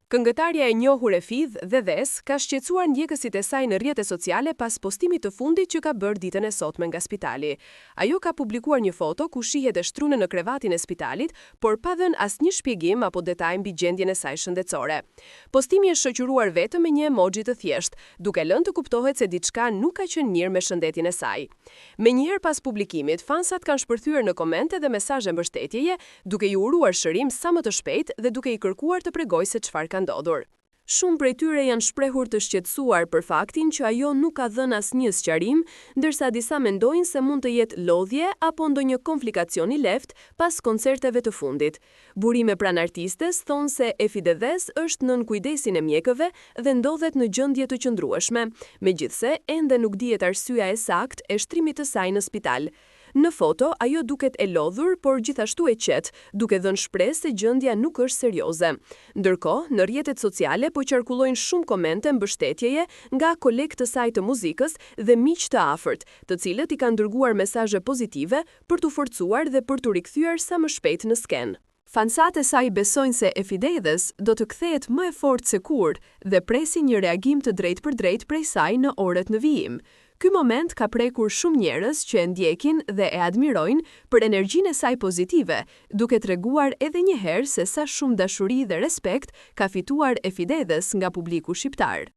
Këngëtarja e njohur e Fidh dhe Dhes ka shqetësuar ndjekësit e saj në rrjetet sociale pas postimit të fundit që ka bërë ditën e sotme nga spitali. Ajo ka publikuar një foto ku shihet e shtrune në krevatin e spitalit, por pa dhënë asnjë shpjegim apo detaj mbi gjendjen e saj shëndetësore. Postimi është shoqëruar vetëm me një emoji të thjeshtë, duke lënë të kuptohet se diçka nuk ka qenë mirë me shëndetin e saj. Menjëherë pas publikimit, fansat kanë shpërthyer në komente dhe mesazhe mbështetjeje, duke i uruar shërim sa më të shpejtë dhe duke i kërkuar të pregojë se çfarë ka ndodhur. Shumë prej tyre janë shprehur të shqetësuar për faktin që ajo nuk ka dhënë asnjë sqarim, ndërsa disa mendojnë se mund të jetë lodhje apo ndonjë komplikacion i lehtë pas koncerteve të fundit. Burime pranë artistes thonë se Efi Dhes është nën kujdesin e mjekëve dhe ndodhet në gjendje të qëndrueshme, megjithse ende nuk dihet arsyeja e saktë e shtrimit të saj në spital. Në foto, ajo duket e lodhur, por gjithashtu e qetë, duke dhënë shpresë se gjendja nuk është serioze. Ndërkohë, në rrjetet sociale po qarkullojnë shumë komente mbështetjeje nga kolegë të saj të muzikës dhe miq të afërt, të cilët i kanë dërguar mesazhe pozitive për t'u forcuar dhe për t'u rikthyer sa më shpejt në skenë. Fansat e saj besojnë se Efi Dhes do të kthehet më e fortë se kurrë dhe presin një reagim të drejtpërdrejtë prej saj në orët në vijim. Ky moment ka prekur shumë njerëz që e ndjekin dhe e admirojnë për energjinë e saj pozitive, duke treguar edhe një herë se sa shumë dashuri dhe respekt ka fituar Efi Dhes nga publiku shqiptar.